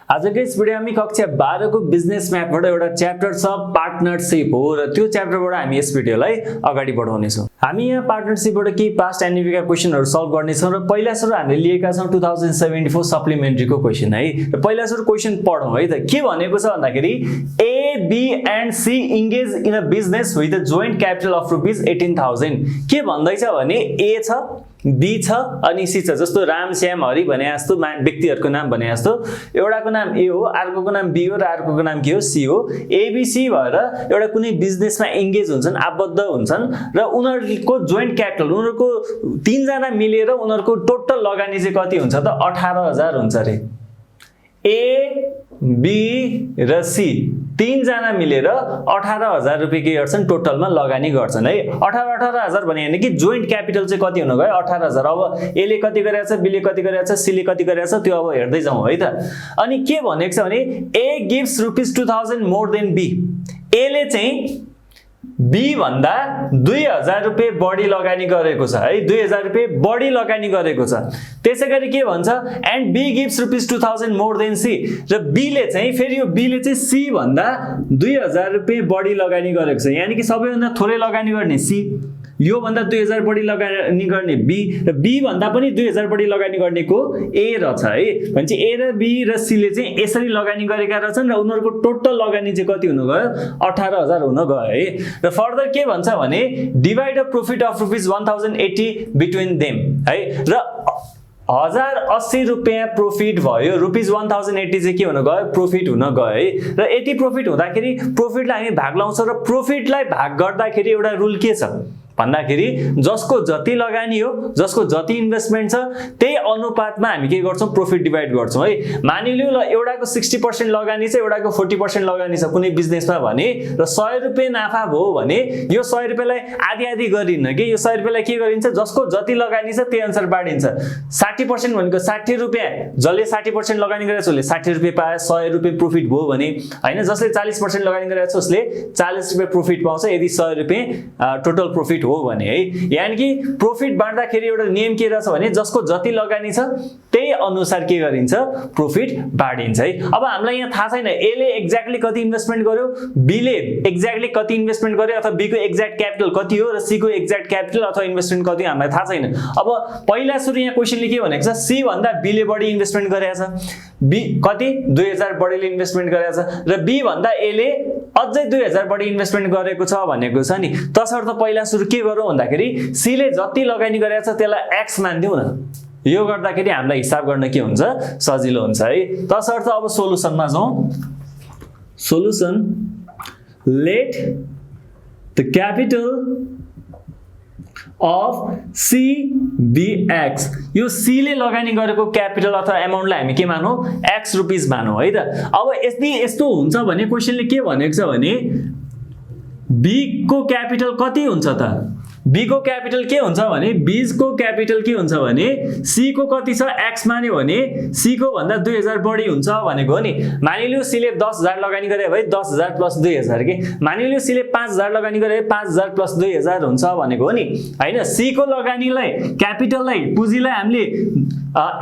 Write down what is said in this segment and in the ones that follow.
आजको यस भिडियोमा कक्षा 12 को बिजनेस म्यापबाट एउटा च्याप्टर छ पार्टनरशिप हो र त्यो च्याप्टरबाट हामी यस भिडियोलाई अगाडि बढाउने छौं। हामी यहाँ पार्टनरशिपबाट के पास्ट एन्ड फ्युचरका क्वेशनहरु सल्भ गर्ने छौं र पहिला सुरु हामीले लिएका छौं 2074 सप्लिमेन्ट्रीको क्वेशन है। र पहिला सुरु क्वेशन पढौं है त। के भनेको छ भन्दाखेरि A, B and C engage in a business with a joint capital of rupees 18,000। के भन्दैछ भने A छ, B छ अनि C छ। जस्तो राम श्याम हरि भने जस्तो व्यक्तिहरुको नाम भने जस्तो एउटाको नाम A हो, अर्कोको नाम B हो र अर्कोको नाम के हो C हो। ABC भएर एउटा कुनै बिजनेसमा एंगेज हुन्छन्, आबद्ध हुन्छन् र उनीहरुको जोइन्ट क्यापिटल उनीहरुको तीन जना मिलेर उनीहरुको टोटल लगानी चाहिँ कति हुन्छ त 18,000 हुन्छ रे। A, B र C तीन जना मिलेर 18,000 रुपैयाँ के गर्छन् टोटलमा लगानी गर्छन् है। 18,000 भने हैन कि जोइन्ट क्यापिटल चाहिँ कति हुन गयो 18,000। अब A ले कति गरेछ, B ले कति गरेछ, C ले कति गरेछ त्यो अब हेर्दै जाउँ है त। अनि के भनेको छ भने A gives rupees 2,000 more than B। A ले चाहिँ B भन्दा 2,000 रुपैयाँ बढी लगानी गरेको छ है। 2,000 रुपैयाँ बढी लगानी गरेको छ। त्यसैगरी के भन्छ and B gives rupees 2,000 more than C। र B ले चाहिँ फेरि यो B ले चाहिँ C भन्दा 2,000 रुपैयाँ बढी लगानी गरेको छ। यानी कि सबैभन्दा थोरै लगानी गर्ने C, यो भन्दा 2,000 बढी लगानी गर्ने B र B भन्दा पनि 2,000 बढी लगानी गर्नेको A रहेछ है। भनेपछि A र B र C ले चाहिँ यसरी लगानी गरेका रहेछन् र उनीहरुको टोटल लगानी चाहिँ कति हुन गयो 18,000 हुन गयो है। र फर्दर के भन्छ भने divide a profit of rupees 1,080 between them है। र 1,080 रुपैयाँ प्रॉफिट भयो, रुपीस 1,080 चाहिँ के हुन गयो प्रॉफिट हुन गयो है। र यति प्रॉफिट हुँदाखेरि प्रॉफिटलाई हामी भाग लाउँछौं र प्रॉफिटलाई भाग गर्दाखेरि एउटा रुल के छ भन्दाखेरि जसको जति लगानी हो, जसको जति इन्भेस्टमेन्ट छ त्यही अनुपातमा हामी के गर्छौं प्रॉफिट डिवाइड गर्छौं है। मानिलियौ ल एउटाको 60% लगानी छ, एउटाको 40% लगानी छ कुनै बिजनेसमा भने र 100 रुपैयाँ नाफा भयो भने यो 100 रुपैयाँलाई आधी आधी गरिन्न के, यो 100 रुपैयाँलाई के गरिन्छ जसको जति लगानी छ त्यही अनुसार बाडिन्छ। 60% भनेको 60 रुपैयाँ, जसले 60% लगानी गरेछ उसले 60 रुपैयाँ पाए, 100 रुपैयाँ प्रॉफिट भयो भने हैन, जसले 40% लगानी गरेछ उसले 40 रुपैयाँ प्रॉफिट पाउँछ यदि 100 रुपैयाँ टोटल प्रॉफिट हो भने है। यानी कि प्रॉफिट बाड्दाखेरि एउटा नियम के रहेछ भने जसको जति लगानी छ त्यही अनुसार के गरिन्छ प्रॉफिट बाडिन्छ है। अब हामीलाई यहाँ थाहा छैन A ले एक्ज्याक्टली कति इन्भेस्टमेन्ट गर्यो, B ले एक्ज्याक्टली कति इन्भेस्टमेन्ट गर्यो अथवा B को एक्ज्याक्ट क्यापिटल कति हो र C को एक्ज्याक्ट क्यापिटल अथवा इन्भेस्टमेन्ट कति हामीलाई थाहा छैन। अब पहिला सुरु यहाँ क्वेशनले के भनेको छ C भन्दा B ले बढी इन्भेस्टमेन्ट गरेछ। B कति 2,000 बढीले इन्भेस्टमेन्ट गरेछ र B भन्दा A ले अझै 2,000 बढी इन्भेस्टमेन्ट गरेको छ भनेको छ नि। तसर्थ पहिला सुरु के गरौँ भन्दाखेरि C ले जति लगानी गरेछ त्यसलाई X मान्दियौ न। यो गर्दाखेरि हामीलाई हिसाब गर्न के हुन्छ सजिलो हुन्छ है। तसर्थ अब सोलुसनमा जाउँ। Solution let the capital of C be X। यो C ले लगानी गरेको क्यापिटल अथवा अमाउन्टलाई हामी के मानौ X रुपीस मानौ है त। अब यस्तो हुन्छ भने क्वेशनले के भनेको छ भने B को क्यापिटल कति हुन्छ त? B को क्यापिटल के हुन्छ भने B को क्यापिटल के हुन्छ भने C को कति छ X मान्यो भने C को भन्दा 2,000 बढी हुन्छ भनेको हो नि। मानिलियौ C ले 10,000 लगानी गरे भए 10,000 प्लस 2,000 के, मानिलियौ C ले 5,000 लगानी गरे 5,000 प्लस 2,000 हुन्छ भनेको हो नि हैन। C को लगानीलाई क्यापिटललाई पुँजीलाई हामीले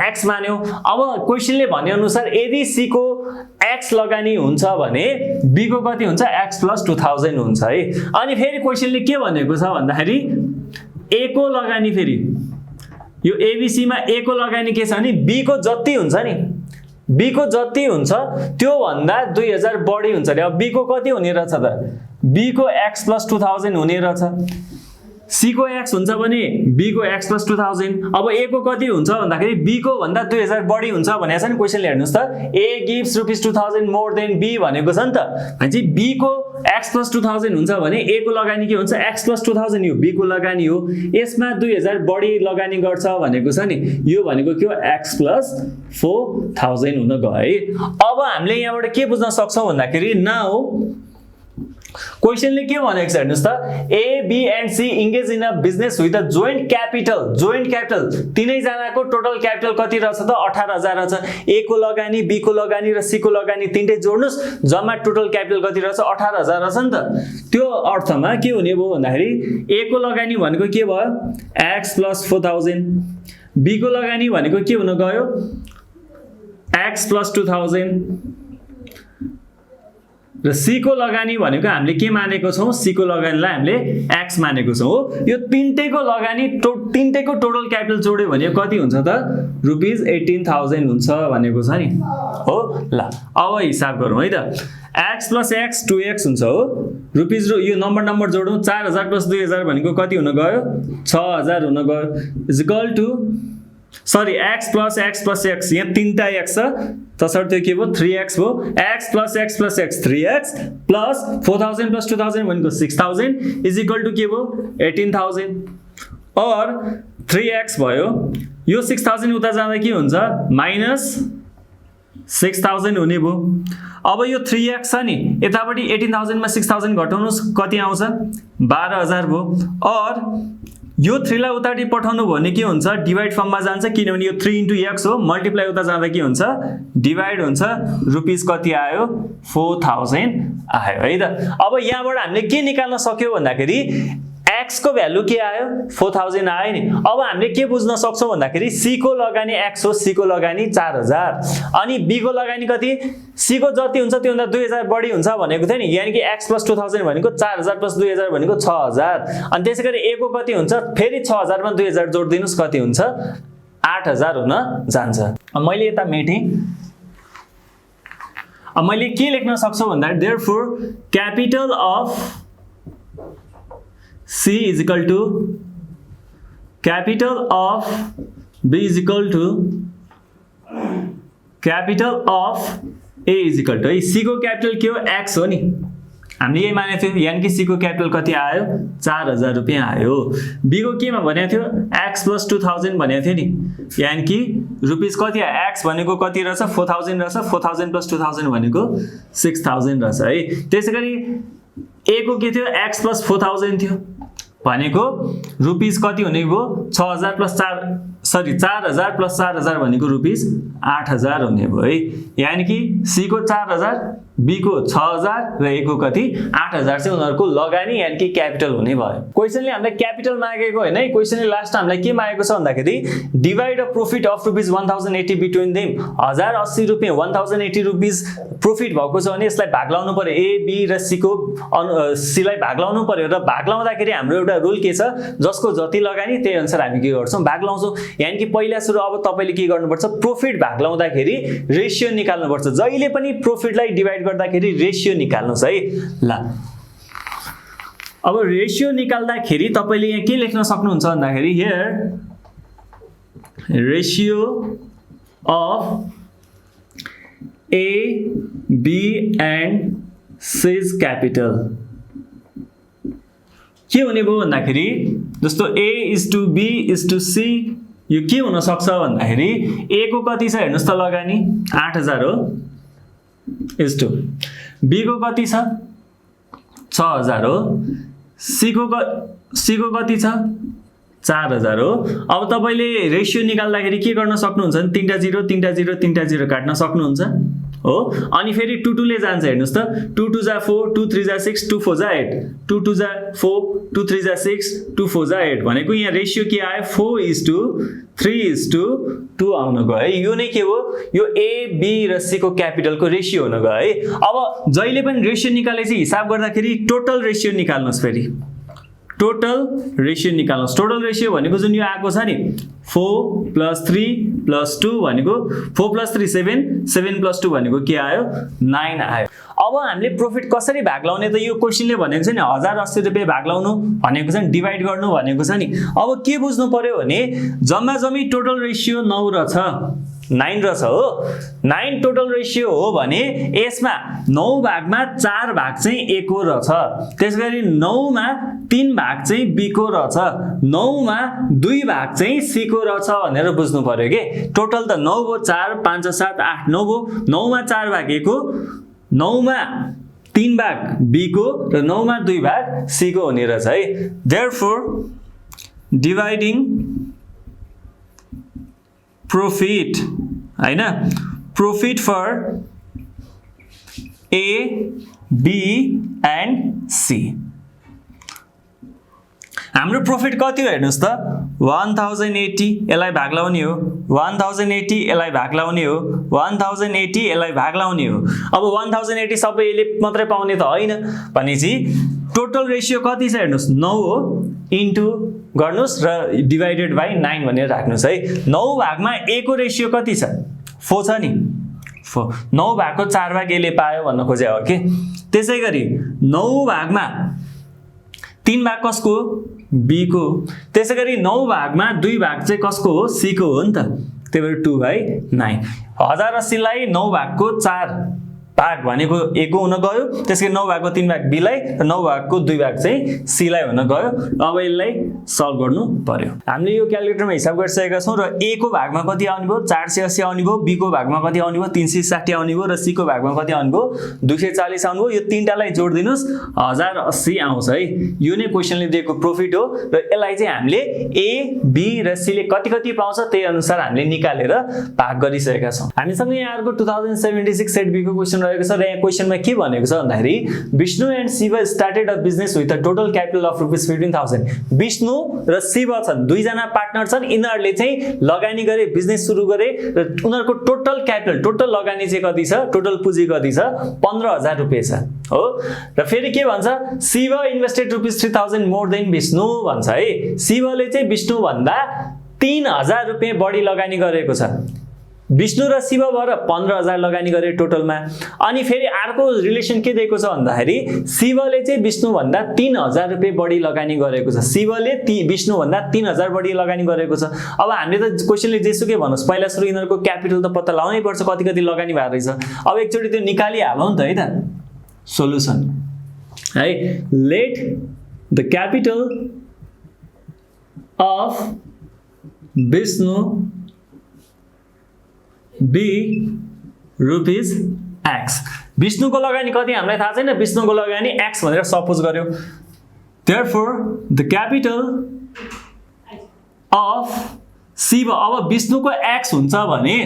X मान्यो। अब क्वेशनले भने अनुसार यदि C को X लगानी हुन्छ भने B को कति हुन्छ X प्लस 2,000 हुन्छ है। अनि फेरि क्वेशनले के भनेको छ भन्दाखेरि A को लगानी फेरि यो ABC मा A को लगानी के छ भने B को जति हुन्छ नि, B को जति हुन्छ त्यो भन्दा 2,000 बढी हुन्छ रे। अब B को कति हुने रहेछ त? B को X प्लस 2,000 हुने रहेछ। C को X हुन्छ भने B को X प्लस 2,000। अब A को कति हुन्छ भन्दाखेरि B को भन्दा 2,000 बढी हुन्छ भनेको छ नि क्वेशनले। हेर्नुस् त A gives rupees 2,000 more than B भनेको छ नि त। भनेपछि B को X प्लस 2,000 हुन्छ भने A को लगानी के हुन्छ X प्लस 2,000 यो B को लगानी हो। यसमा 2,000 बढी लगानी गर्छ भनेको छ नि, यो भनेको के हो X प्लस 4,000 हुन गयो है। अब हामीले यहाँबाट के बुझ्न सक्छौं भन्दाखेरि नाउ क्वेशनले के भनेको छ हेर्नुस् त A, B and C engage in a business with a joint capital। Joint capital तीनै जनाको टोटल क्यापिटल कति रहेछ त 18,000 रहेछ। A को लगानी, B को लगानी र C को लगानी तीनटै जोड्नुस् जम्मा टोटल क्यापिटल कति रहेछ 18,000 रहेछ नि त। त्यो अर्थमा के हुने भयो भन्दाखेरि A को लगानी भनेको के भयो X प्लस 4,000, B को लगानी भनेको के हुन गयो x + 2000 र c को लगानी भनेको हामीले के मानेको छौं, c को लगानीलाई हामीले x मानेको छौं हो। यो तीनटैको लगानी तीनटैको टोटल क्यापिटल जोड्यो भने कति हुन्छ त, ₹18,000 हुन्छ भनेको छ नि हो। ल अब हिसाब गरौँ है त, x + x 2x हुन्छ हो, रुपीज यो नम्बर जोडौँ, 4000 + 2000 भनेको कति हुन गयो, 6000 हुन गयो, इज इक्वल टु सरी x + x + x, यहाँ तीनटा x छ तसर्थ त्यो के भयो 3x भयो, x + x + x 3x plus 4000 + 2000 भनेको 6000 इज इक्वल टु के भयो 18000 और 3x भयो, यो 6000 उता जाँदा के हुन्छ -6000 हुने भयो। अब यो 3x छ नि यतापट्टि 18000 मा 6000 घटाउनुस् कति आउँछ 12000 भयो, और यो 3 लाई उतापट्टि पठाउनु भने के हुन्छ डिवाइड फर्ममा जान्छ, किनभने यो 3 * x हो, मल्टिप्लाई उता जाँदा के हुन्छ डिवाइड हुन्छ, रुपीस कति आयो 4000 आयो है त। अब यहाँबाट हामीले के निकाल्न सक्यो भन्दाखेरि x को भ्यालु के आयो 4000 आयो नि। अब हामीले के बुझ्न सक्छौं भन्दाखेरि c को लगानी x हो, c को लगानी 4000 अनि b को लगानी कति, c को जति हुन्छ त्यो भन्दा 2000 बढी हुन्छ भनेको थियो नि, यानी कि x + 2000 भनेको 4000 + 2000 भनेको 6000 अनि त्यसैगरी a को कति हुन्छ, फेरि 6000 मा 2000 जोड दिनुस् कति हुन्छ 8000 हुन जान्छ। अब मैले यता मेटे, अब मैले के लेख्न सक्छु भन्दा therefore capital of C is equal to capital of B is equal to capital of A is equal to, C को क्यापिटल के हो x हो नि, हामीले यही मानेको थियो, यानी कि C को क्यापिटल कति आयो 4000 रुपैयाँ आयो। B को केमा भनेको थियो x + 2000 भनेको थियो नि, यानी कि रुपीस कति आयो, x भनेको कति रहेछ 4000 रहेछ, 4000 + 2000 भनेको 6000 रहेछ है। त्यसैगरी A को के थियो x + 4000 थियो भनेको रुपीस कति हुने भयो 4000 + 4000 भनेको रुपीस 8000 हुने भयो है। यानी कि C को 4000, B को 6000 र A को कति 8000 चाहिँ उनीहरुको लगानी यानी कि क्यापिटल हुने भयो। क्वेशनले हामीलाई क्यापिटल मागेको हैन है, क्वेशनले लास्ट हामीलाई के मागेको छ भन्दाखेरि divide a profit of rupees 1080 between them, 1080 रुपैयाँ 1080 रुपीस प्रॉफिट भएको छ भने यसलाई भाग लाउनु पर्यो, A B र C को C लाई भाग लाउनु पर्यो र भाग लाउँदाखेरि हाम्रो एउटा रुल के छ, जसको जति लगानी त्यही अनुसार हामी के गर्छौं भाग लाउँछौं। यानी कि पहिला सुरु अब तपाईले के गर्नुपर्छ, प्रॉफिट भाग लाउँदाखेरि रेशियो निकाल्नुपर्छ, जहिले पनि प्रॉफिटलाई डिवाइड गर्दाखेरि रेशियो निकाल्नुस् है। ल अब रेशियो निकाल्दाखेरि तपाईले यहाँ के लेख्न सक्नुहुन्छ भन्दाखेरि here ratio of A B and C's capital के हुने भयो भन्दाखेरि जस्तो A is to B is to C, यो के हुन सक्छ भन्दाखेरि A को कति छ हेर्नुस् त लगानी 8000 हो, is to B को कति छ 6000 हो, C को कति छ 4000 हो। अब तपाईले रेशियो निकाल्दाखेरि के गर्न सक्नुहुन्छ भने तीनटा 0 काट्न सक्नुहुन्छ हो, अनि फेरि 2 2 ले जान्छ हेर्नुस् त, 2 2 जा 4 2 3 जा 6 2 4 जा 8 2 2 जा 4 2 3 जा 6 2 4 जा 8 भनेको यहाँ रेशियो के आयो 4:3:2 आउन गयो है। यो नै के हो, यो A B र C को क्यापिटलको रेशियो हुन गयो है। अब जहिले पनि रेशियो निकालेपछि हिसाब गर्दाखेरि टोटल रेशियो निकाल्नुस्, फेरि टोटल रेशियो निकाल्नुस्। टोटल रेशियो भनेको जुन यो आको छ नि 4 + 3 + 2 भनेको 4 + 3 7 7 + 2 भनेको के आयो 9 आयो। अब हामीले प्रॉफिट कसरी भाग लाउने त यो क्वेशनले भनेको छ नि 1080 रुपैयाँ भाग लाउनु भनेको छ नि, डिवाइड गर्नु भनेको छ नि। अब के बुझ्नु पर्यो भने जम्मा जम्मी टोटल रेशियो 9 रहेछ 9 रहेछ हो, 9 टोटल रेशियो हो भने यसमा 9 भागमा 4 भाग चाहिँ A को रहेछ, त्यसैगरी 9 मा 3 भाग चाहिँ B को रहेछ, 9 मा 2 भाग चाहिँ C को रहेछ भनेर बुझ्नु पर्यो के। टोटल त 9 भयो, 4 5 7 8 9 भयो, 9 मा 4 भाग A को, 9 मा 3 भाग B को र 9 मा 2 भाग C को हुने रहेछ है। Therefore dividing profit हैन, profit for A B and C हाम्रो प्रॉफिट कति हो हेर्नुस् त 1080 यसलाई भाग लाउने हो 1080 यसलाई भाग लाउने हो 1080 यसलाई भाग लाउने हो अब 1080 सबैले मात्रै पाउने त हैन भनेपछि टोटल रेशियो कति छ हेर्नुस् 9 हो इन्टु गर्नुस् र डिवाइडेड बाइ 9 भनेर राख्नुस् है 9 भागमा a को रेशियो कति छ 4 छ नि 4 9 भागको 4 भाग a ले पायो भन्न खोजे हो के त्यसैगरी 9 भागमा 3 भाग कसको b को त्यसैगरी 9 भागमा 2 भाग चाहिँ कसको हो c को हो नि त त्यही भएर 2/9 1080 लाई 9 भागको 4 भाग भनेको a को हुन गयो त्यसकै 9 भागको 3 भाग b लाई र 9 भागको 2 भाग चाहिँ c लाई हुन गयो अब यसलाई सल्भ गर्नु पर्यो हामीले यो क्याल्कुलेटरमा हिसाब गरिसकेका छौं र a को भागमा कति आउने भयो 480 आउने भयो b को भागमा कति आउने भयो 360 आउने भयो र c को भागमा कति आउने भयो 240 आउने भयो यो तीनटालाई जोड दिनुस् 1080 आउँछ है यो नै क्वेशनले दिएको प्रॉफिट हो र यसलाई चाहिँ हामीले a b र c ले कति कति पाउँछ त्यही अनुसार हामीले निकालेर भाग गरिसकेका छौं हामीसँग यहाँ अर्को 2076 सेट b को क्वेशन रहेको छ र यहाँ क्वेशनमा के भनेको छ भन्दाखेरि Vishnu and Shiva started a business with a total capital of ₹15,000 Vishnu र शिव छन् दुई जना पार्टनर छन् इनहरुले चाहिँ लगानी गरे बिजनेस सुरु गरे र उनीहरुको टोटल क्यापिटल टोटल लगानी चाहिँ कति छ टोटल पुँजी कति छ 15,000 रुपैयाँ छ हो र फेरि के भन्छ Shiva invested ₹3,000 more than Vishnu भन्छ है शिवले चाहिँ विष्णु भन्दा 3,000 रुपैयाँ बढी लगानी गरेको छ विष्णु र शिव भएर 15,000 लगानी गरे टोटलमा अनि फेरि अर्को रिलेसन के दिएको छ भन्दाखेरि शिवले चाहिँ विष्णु भन्दा 3,000 रुपैयाँ बढी लगानी गरेको छ शिवले विष्णु भन्दा 3,000 बढी लगानी गरेको छ अब हामीले त क्वेशनले जेसुकै भन्नुस् पहिला सुरु यिनीहरुको क्यापिटल त पत्ता लगाउनै पर्छ कति कति लगानी भएको रहेछ अब एकचोटी त्यो निकाली हालौं त है त सोलुसन है let the capital of Vishnu b rupees x विष्णुको लगानी कति हामीलाई थाहा छैन विष्णुको लगानी x भनेर सपोज गर्यो therefore the capital of Shiv अब विष्णुको x हुन्छ भने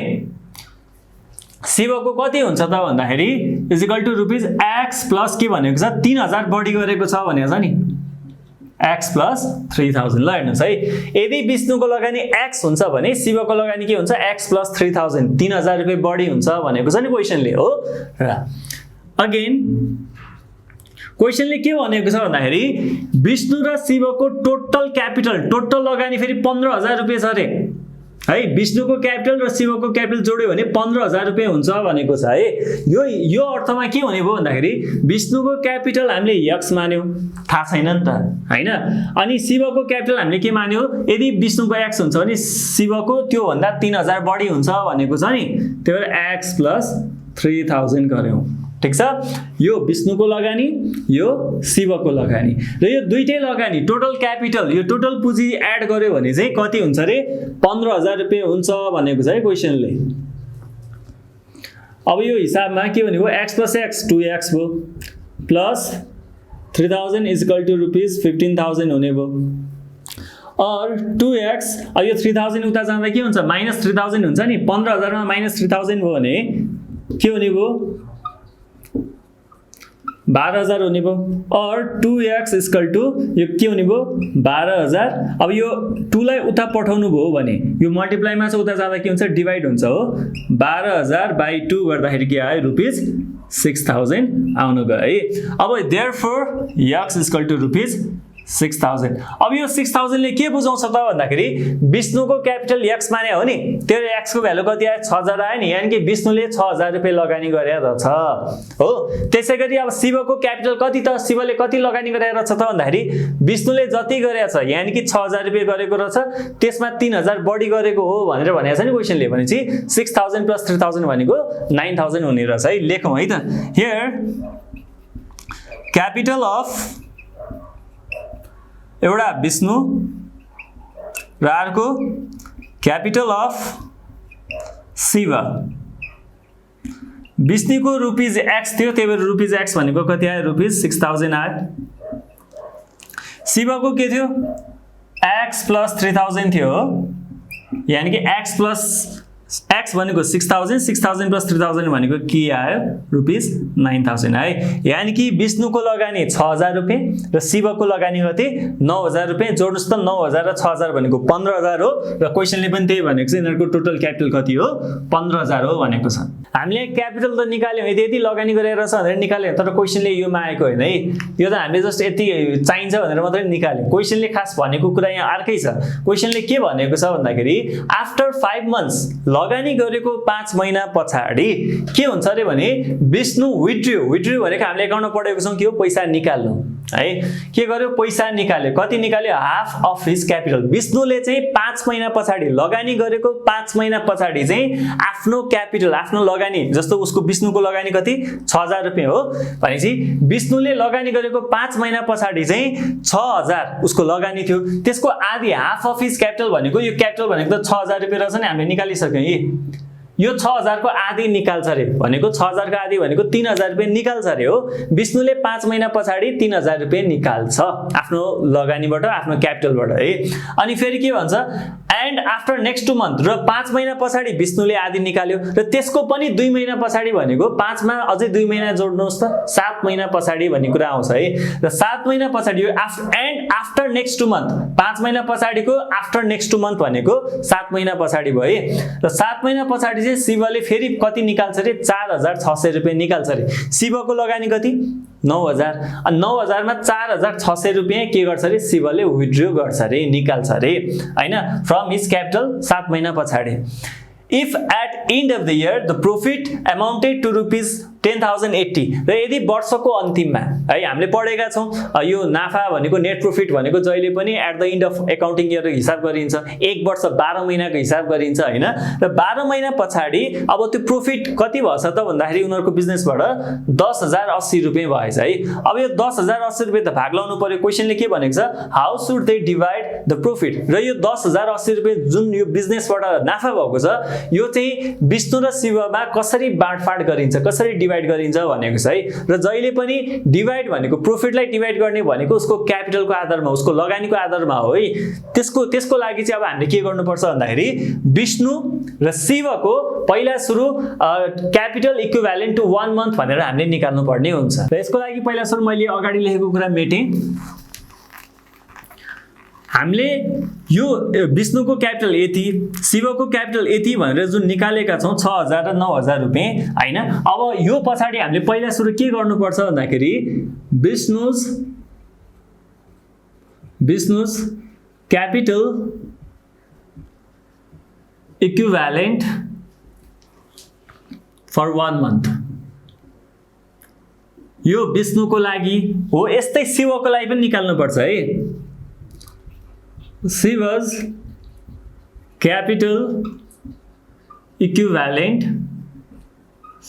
शिवको कति हुन्छ त भन्दाखेरि = x प्लस के भनेको छ 3,000 बढी गरेको छ भनेको छ नि x plus 3,000 ल हेर्नुस् है यदि विष्णुको लगानी x हुन्छ भने शिवको लगानी के हुन्छ x plus 3,000 3,000 रुपैयाँ बढी हुन्छ भनेको छ नि क्वेशनले हो र अगेन क्वेशनले के भनेको छ भन्दाखेरि विष्णु र शिवको टोटल क्यापिटल टोटल लगानी फेरि 15,000 रुपैयाँ छ रे है विष्णुको क्यापिटल र शिवको क्यापिटल जोड्यो भने 15,000 रुपैयाँ हुन्छ भनेको छ है यो अर्थमा के हुने भयो भन्दाखेरि विष्णुको क्यापिटल हामीले x मान्यौ थाहा छैन नि त हैन अनि शिवको क्यापिटल हामीले के मान्यौ यदि विष्णुको x हुन्छ भने शिवको त्यो भन्दा 3,000 बढी हुन्छ भनेको छ नि त्यही भएर x plus 3,000 गर्यौ ठीक छ यो विष्णुको लगानी यो शिवको लगानी र यो दुईटै लगानी टोटल क्यापिटल यो टोटल पुँजी एड गर्यो भने चाहिँ कति हुन्छ रे 15,000 रुपैयाँ हुन्छ भनेको छ है क्वेशनले अब यो हिसाबमा के भनेको x plus x 2x भयो प्लस 3,000 = ₹15,000 हुने भयो और 2x अब यो 3,000 उता जाँदा के हुन्छ -3,000 हुन्छ नि 15,000 मा -3,000 भयो भने के हुने भयो 12,000 हुने भयो और 2x = यो के हुने भयो 12,000 अब यो 2 लाई उता पठाउनु भयो भने यो मल्टिप्लाइमा चाहिँ उता जाँदा के हुन्छ डिवाइड हुन्छ हो 12,000 / 2 गर्दाखेरि के आयो ₹6,000 आउन गयो है अब therefore x = ₹6,000 अब यो 6,000 ले के बुझाउँछ त भन्दाखेरि विष्णुको क्यापिटल x माने हो नि त्यो x को भ्यालु कति आयो 6,000 आयो नि यानी कि विष्णुले 6,000 रुपैयाँ लगानी गरेर छ हो त्यसैगरी अब शिवको क्यापिटल कति त शिवले कति लगानी गरेर छ त भन्दाखेरि विष्णुले जति गरेछ यानी कि 6,000 रुपैयाँ गरेको रहेछ त्यसमा 3,000 बढी गरेको हो भनेर भनेको छ नि क्वेशनले भनेपछि 6,000 + 3,000 भनेको 9,000 हुने रहेछ है लेखौं है त हियर क्यापिटल अफ एउटा विष्णु र अर्को क्यापिटल अफ शिव विष्णुको ₹x थियो त्यही भएर ₹x भनेको कति आयो ₹6,000 आयो शिवको के थियो x plus 3,000 थियो यानी कि x plus एक्स भनेको 6000 6000 + 3000 भनेको के आयो ₹9000 है। यानी कि विष्णुको लगानी 6000 रुपैयाँ र शिवको लगानी कति 9000 रुपैयाँ। जोड्नुस् त 9000 र 6000 भनेको 15000 हो र क्वेशनले पनि त्यही भनेको छ यिनीहरुको टोटल क्यापिटल कति हो 15000 हो भनेको छ। हामीले क्यापिटल त निकाल्यौं यति लगानी गरेर छ भनेर निकाल्यौं तर क्वेशनले यो मागेको हैन है। यो त हामीले जस्ट यति चाहिन्छ भनेर मात्रै निकाल्यौं। क्वेशनले खास भनेको कुरा यहाँ अर्कै छ। क्वेशनले के भनेको छ भन्दाखेरि आफ्टर 5 मन्थ्स लगानी गरेको 5 महिना पछाडी के हुन्छ रे भने विष्णु विथड्रु भनेको हामीले एकाउन्टमा पढेको छौं के हो पैसा निकाल्नु है। के गर्यो पैसा निकाल्यो कति निकाल्यो हाफ अफ हिज क्यापिटल। विष्णुले चाहिँ 5 महिना पछाडी लगानी गरेको 5 महिना पछाडी चाहिँ आफ्नो क्यापिटल आफ्नो लगानी जस्तो उसको विष्णुको लगानी कति 6000 रुपैयाँ हो भनेपछि विष्णुले लगानी गरेको 5 महिना पछाडी चाहिँ 6000 उसको लगानी थियो त्यसको आधी हाफ अफ हिज क्यापिटल भनेको यो क्यापिटल भनेको त 6000 रुपैयाँ रहेछ नि हामीले निकालिसक्यौं यो 6000 को आधी निकाल्छ रे भनेको 6000 को आधी भनेको 3000 रुपैयाँ निकाल्छ रे हो। विष्णुले 5 महिना पछाडी 3000 रुपैयाँ निकाल्छ आफ्नो लगानीबाट आफ्नो क्यापिटलबाट है। अनि फेरि के भन्छ एन्ड आफ्टर नेक्स्ट 2 मन्थ र 5 महिना पछाडी विष्णुले आधी निकाल्यो र त्यसको पनि 2 महिना पछाडी भनेको 5 मा अझै 2 महिना जोड्नुस् त 7 महिना पछाडी भन्ने कुरा आउँछ है। र 7 महिना पछाडी यो एन्ड आफ्टर नेक्स्ट 2 मन्थ 5 महिना पछाडीको आफ्टर नेक्स्ट 2 मन्थ भनेको 7 महिना पछाडी भयो र 7 महिना पछाडी चाहिँ शिवले फेरि कति निकाल्छ रे 4600 रुपैयाँ निकाल्छ रे। शिवको लगानी कति 9000 अनि 9000 मा 4600 रुपैयाँ के गर्छ रे शिवले विथड्रु गर्छ रे निकाल्छ रे हैन फ्रम हिज क्यापिटल 7 महिना पछाडी। If at end of the year the profit amounted to ₹10,080 र यदि वर्षको अन्तिममा है हामीले पढेका छौं यो नाफा भनेको नेट प्रॉफिट भनेको जहिले पनि at the end of accounting year हिसाब गरिन्छ। एक वर्ष 12 महिनाको हिसाब गरिन्छ हैन र 12 महिना पछाडी अब त्यो प्रॉफिट कति भएछ त भन्दाखेरि उनीहरुको बिजनेसबाट 10080 रुपैयाँ भएछ है। अब यो 10080 रुपैयाँ त भाग लाउनु पर्यो। क्वेशनले के भनेको छ how should they divide the profit र यो 10080 रुपैयाँ जुन यो बिजनेसबाट नाफा भएको छ यो चाहिँ विष्णु र शिवमा कसरी बाँडफाँड गरिन्छ कसरी डिवाइड गरिन्छ भनेको छ है। र जहिले पनि डिवाइड भनेको प्रॉफिटलाई डिवाइड गर्ने भनेको उसको क्यापिटलको आधारमा उसको लगानीको आधारमा हो है। त्यसको लागि चाहिँ अब हामीले के गर्नुपर्छ भन्दाखेरि विष्णु र शिवको पहिला सुरु क्यापिटल इक्विभ्यालेन्ट टु 1 मन्थ भनेर हामीले निकाल्नु पर्ने हुन्छ। र यसको लागि पहिला सुरु मैले अगाडि लेखेको कुरा मेटेँ। हामीले यो विष्णुको क्यापिटल यति शिवको क्यापिटल यति भनेर जुन निकालेका छौं 6000 र 9000 रुपैयाँ हैन। अब यो पछाडी हामीले पहिला सुरु के गर्नुपर्छ भन्दाखेरि विष्णु's क्यापिटल इक्विभ्यालेन्ट फर 1 मन्थ यो विष्णुको लागि हो। यस्तै शिवको लागि पनि निकाल्नु पर्छ है। Shiva's capital equivalent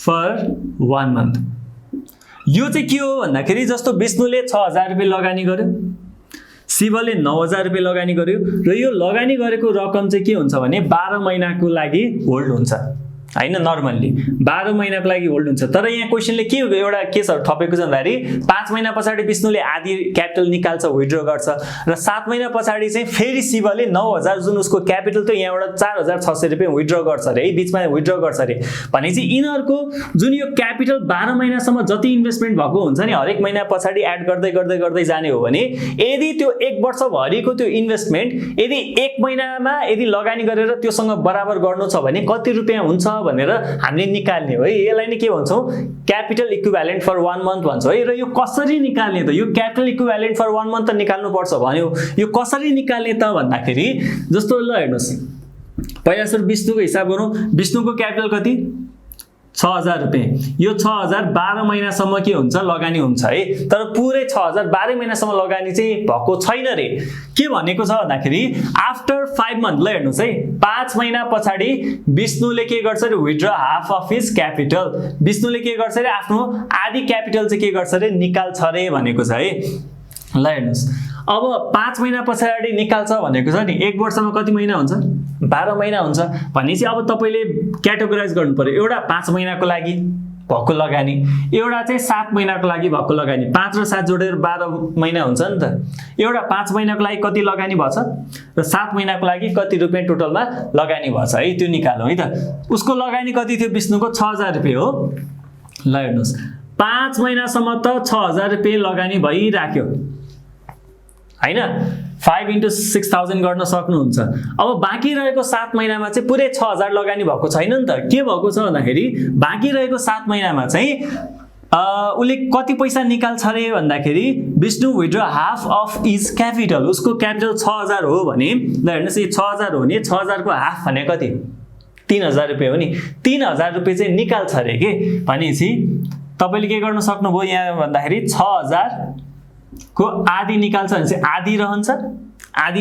for 1 month यो चाहिँ के हो भन्दाखेरि जस्तो विष्णुले 6000 रुपैयाँ लगानी गर्यो शिवले 9000 रुपैयाँ लगानी गर्यो र यो लगानी गरेको रकम चाहिँ के हुन्छ भने 12 महिनाको लागि होल्ड हुन्छ हैन। नर्मल्ली 12 महिनाको लागि होल्ड हुन्छ। तर यहाँ क्वेशनले के एउटा के छ थपेको छ भन्दाखेरि 5 महिना पछाडी विष्णुले आधी क्यापिटल निकाल्छ विथड्र गर्छ र 7 महिना पछाडी चाहिँ फेरि शिवले 9000 जुन उसको क्यापिटल थियो यहाँबाट 4600 रुपैयाँ विथड्र गर्छ रे है बीचमा विथड्र गर्छ रे भनेपछि यिनीहरुको जुन यो क्यापिटल 12 महिनासम्म जति इन्भेस्टमेन्ट भएको हुन्छ नि हरेक महिना पछाडी एड गर्दै जाने हो भने यदि त्यो 1 वर्ष भरिको त्यो इन्भेस्टमेन्ट यदि 1 महिनामा यदि लगानी गरेर त्योसँग बराबर गर्नु छ भने कति रुपैयाँ हुन्छ भनेर हामीले निकाल्ने हो है। यसलाई नै के भन्छौं क्यापिटल इक्विभ्यालेन्ट फर 1 मन्थ भन्छ है। र यो कसरी निकाल्ने त यो क्यापिटल इक्विभ्यालेन्ट फर 1 मन्थ त निकाल्नु पर्छ भन्यो। यो कसरी निकाल्ने त भन्दाखेरि जस्तो ल हेर्नुस् पहिला सुरु विष्णुको हिसाब गरौँ। विष्णुको क्यापिटल कति 6000 रुपैयाँ। यो 6000 12 महिनासम्म के हुन्छ लगानी हुन्छ है। तर पुरै 6000 12 महिनासम्म लगानी चाहिँ भएको छैन रे। के भनेको छ भन्दाखेरि आफ्टर 5 मन्थ ल हेर्नुस् है 5 महिना पछाडी विष्णुले के गर्छ रे withdraw half of his capital. विष्णुले के गर्छ रे आफ्नो आधी क्यापिटल चाहिँ के गर्छ रे निकाल्छ रे भनेको छ है। ल हेर्नुस् अब 5 महिना पछाडी निकाल्छ भनेको छ नि 1 वर्षमा कति महिना हुन्छ 12 महिना हुन्छ भनेपछि अब तपाईले क्याटेगोराइज गर्नु पर्यो। एउटा 5 महिनाको लागि भएको लगानी, एउटा चाहिँ 7 महिनाको लागि भएको लगानी, 5 र 7 जोडेर 12 महिना हुन्छ नि त। एउटा 5 महिनाको लागि कति लगानी भछ र 7 महिनाको लागि कति रुपैयाँ टोटलमा लगानी भछ है, त्यो निकालौँ है त। उसको लगानी कति थियो विष्णुको 6000 रुपैयाँ हो। ल हेर्नुहोस् 5 महिनासम्म त 6000 रुपैयाँ लगानी भइराख्यो हैन, 5 × 6000 गर्न सक्नुहुन्छ। अब बाँकी रहेको 7 महिनामा चाहिँ पुरै 6000 लगानी भएको छैन नि त। के भएको छ भन्दाखेरि बाँकी रहेको 7 महिनामा चाहिँ उसले कति पैसा निकाल्छ रे भन्दाखेरि Vishnu withdraw half of is capital, उसको क्यापिटल 6000 हो भने ल हेर्नुहोस् यो 6000 हो भने 6000 को हाफ भने कति 3000 रुपैयाँ हो नि, 3000 रुपैयाँ चाहिँ निकाल्छ रे के भनेपछि तपाईले के गर्न सक्नुभयो यहाँ भन्दाखेरि 6000 को आधी निकाल्छ भने चाहिँ आधी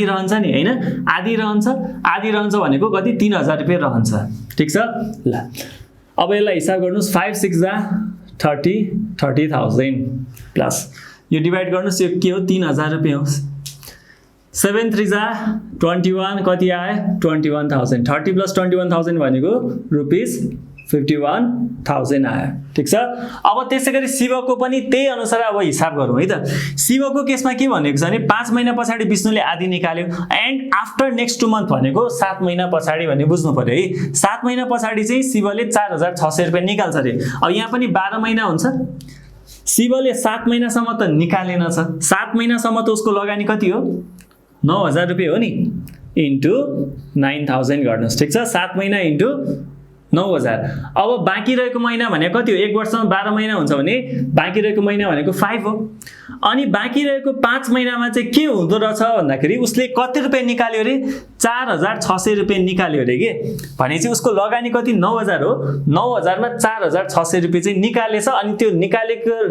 रहन्छ नि हैन, आधी रहन्छ भनेको कति 3000 रुपैयाँ रहन्छ। ठीक छ ल। अब यसलाई हिसाब गर्नुस् 5 6 जा 30,000 प्लस यो डिभाइड गर्नुस्, यो के हो 3000 रुपैयाँ हो। 7 3 जा 21 कति आयो 21000, 30 + 21000 भनेको ₹51,000 आयो। ठीक छ। अब त्यसैगरी शिवको पनि त्यही अनुसार अब हिसाब गरौँ है त। शिवको केसमा के भनेको छ भने 5 महिना पछाडि विष्णुले आधी निकाल्यो एन्ड आफ्टर नेक्स्ट 2 मन्थ भनेको 7 महिना पछाडि भन्ने बुझ्नु पर्यो है। 7 महिना पछाडि चाहिँ शिवले 4600 रुपैयाँ निकाल्छ रे। अब यहाँ पनि 12 महिना हुन्छ, शिवले 7 महिनासम्म त निकालेन छ, 7 महिनासम्म त उसको लगानी कति हो 9000 रुपैयाँ हो नि, इन्टु 9000 गर्नुहोस्। ठीक छ, 7 महिना इन्टु 9000। अब बाँकी रहेको महिना भने कति हो, 1 वर्षमा 12 महिना हुन्छ भने बाँकी रहेको महिना भनेको 5 हो। अनि बाँकी रहेको 5 महिनामा चाहिँ के हुँदो रहेछ भन्दाखेरि उसले कति रुपैयाँ निकाल्यो रे 4600 रुपैयाँ निकाल्यो रे के भनेपछि उसको लगानी कति 9000 हो। 9000 मा 4600 रुपैयाँ चाहिँ निकालेछ अनि त्यो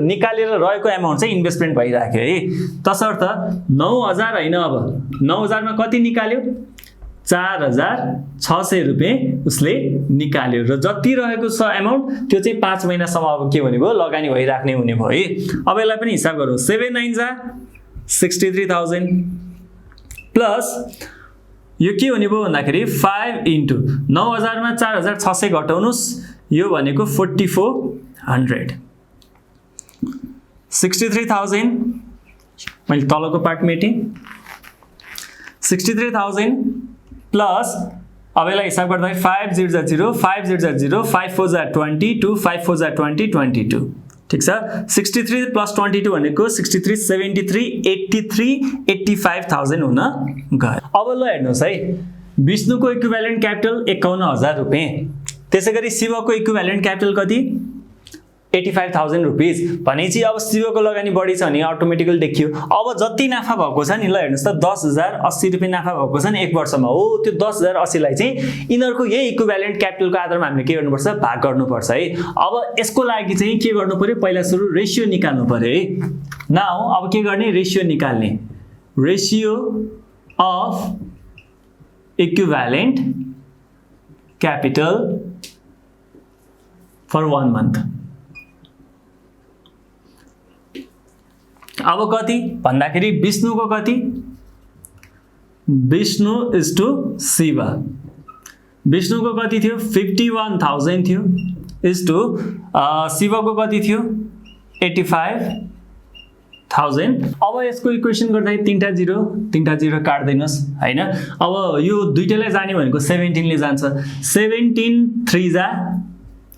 निकालेर रहेको एमाउन्ट चाहिँ इन्भेस्टमेन्ट भइराख्यो है। तसर्थ 9000 हैन, अब 9000 मा कति निकाल्यो 4600 रुपैयाँ उसले निकाल्यो र जति रहेको छ एमाउन्ट त्यो चाहिँ 5 महिनासम्म अब के भने भयो लगानी भइराख्ने हुने भयो है। अब यसलाई पनि हिसाब गरौँ 7 9 जा 63000 प्लस यो के हुने भयो भन्दाखेरि 5 इन्टु 9000 मा 4600 घटाउनुस्, यो भनेको 4400। 63000 मैले तलको पार्ट मेटेँ, 63000 प्लस अब यसलाई हिसाब गर्दाखेरि 5 0 जा 0 5 0 जा 0 5 4 जा 22 5 4 जा 20 22। ठीक छ, 63 प्लस 22 भनेको 63 73 83 85000 हुन गयो। अब ल हेर्नुहोस् है, विष्णुको इक्विभ्यालेन्ट क्यापिटल 51000 रुपैयाँ, त्यसैगरी शिवको इक्विभ्यालेन्ट क्यापिटल कति 85,000 रुपीज भनेपछि अब शिवको लगानी बढी छ नि अटोमेटिकली देखियो। अब जति नाफा भएको छ नि ल हेर्नुस् त 10080 रुपैयाँ नाफा भएको छ नि 1 वर्षमा हो, त्यो 10080 लाई चाहिँ यिनीहरुको यही इक्विभ्यालेन्ट क्यापिटलको आधारमा हामीले के गर्नुपर्छ भाग गर्नुपर्छ है। अब यसको लागि चाहिँ के गर्नु पर्यो, पहिला सुरु रेशियो निकाल्नु पर्यो है। नाउ अब के गर्ने, रेशियो निकाल्ने, ratio of equivalent capital for 1 month. अब कति भन्दाखेरि विष्णुको कति, विष्णु इज टु शिव, विष्णुको कति थियो 51,000 थियो इज टु शिवको कति थियो 85,000। अब यसको इक्वेसन गर्दाखेरि तीनटा जीरो काट्दैनस् हैन। अब यो दुईटैलाई जाने भनेको 17 ले जान्छ, 17 3 जा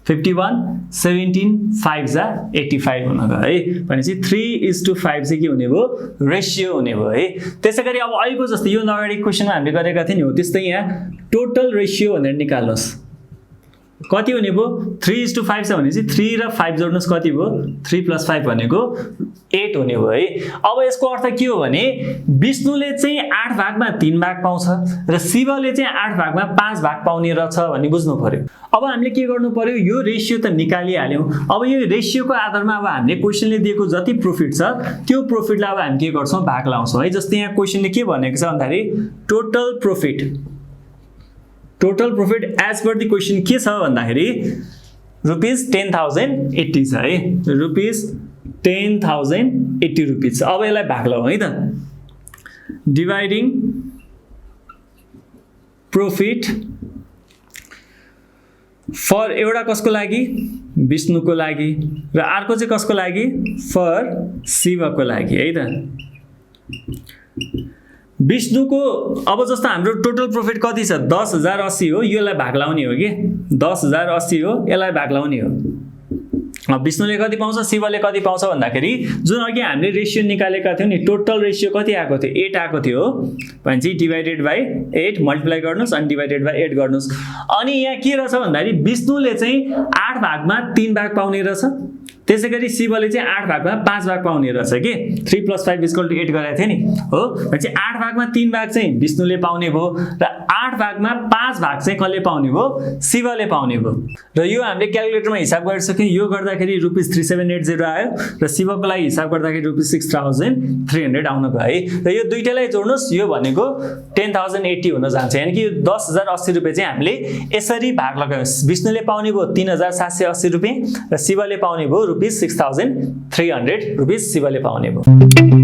51 17 5 जा 85 हुन गयो है। भनेपछि 3:5 चाहिँ के हुने भयो, रेशियो हुने भयो है। त्यसैगरी अब अहिलेको जस्तो यो अगाडि क्वेशनमा हामीले गरेका थियौं नि हो त्यस्तै यहाँ टोटल रेशियो भनेर निकाल्नुस्, कति हुने भयो 3:5 छ भनेपछि 3 र 5 जोड्नुस् कति भयो 3 + 5 भनेको 8 हुने भयो है। अब यसको अर्थ के हो भने विष्णुले चाहिँ 8 भागमा 3 भाग पाउँछ र शिवले चाहिँ 8 भागमा 5 भाग पाउने रहेछ भन्ने बुझ्नु पर्यो। अब हामीले के गर्नु पर्यो, यो रेशियो त निकालिहाल्यौं। अब यो रेशियोको आधारमा अब हामीले क्वेशनले दिएको जति प्रॉफिट छ त्यो प्रॉफिटलाई अब हामी के गर्छौं भाग लाउँछौं है। जस्तै यहाँ क्वेशनले के भनेको छ भन्दाखेरि total profit as per the question के छ भन्दाखेरि ₹10,080 छ है, ₹10,080 अब यसलाई भाग लाउँ है त। डिवाइडिङ प्रॉफिट फर एउटा कसको लागि विष्णुको लागि र अर्को चाहिँ कसको लागि फर शिवको लागि है त विष्णुको अब जस्तो हाम्रो टोटल प्रॉफिट कति छ 10,080 हो यसलाई भाग लाउने हो के 10,080 हो यसलाई भाग लाउने हो विष्णुले कति पाउँछ शिवले कति पाउँछ भन्दाखेरि जुन अघि हामीले रेशियो निकालेका थियौ नि टोटल रेशियो कति आएको थियो 8 आएको थियो भनेपछि डिवाइडेड बाइ 8 मल्टिप्लाई गर्नुस् अनि डिवाइडेड बाइ 8 गर्नुस् अनि यहाँ के रहेछ भन्दाखेरि विष्णुले चाहिँ 8 भागमा 3 भाग पाउने रहेछ त्यसैगरी शिवले चाहिँ 8 भागमा 5 भाग पाउने रहेछ के 3 + 5 = 8 गराएको थियो नि हो भनेपछि 8 भागमा 3 भाग चाहिँ विष्णुले पाउने भयो र 8 भागमा 5 भाग चाहिँ कसले पाउने भयो शिवले पाउने भयो र यो हामीले क्याल्कुलेटरमा हिसाब गरिसक्यौं यो गर्दाखेरि ₹3780 आयो र शिवको लागि हिसाब गर्दाखेरि ₹6300 आउन गयो है र यो दुईटैलाई जोड्नुस् यो भनेको 10080 हुन जान्छ यानी कि 10,080 रुपैयाँ चाहिँ हामीले यसरी भाग लगायौं विष्णुले पाउने भयो ₹3780 र शिवले पाउने भयो ₹6300 शिवले पाउने भयो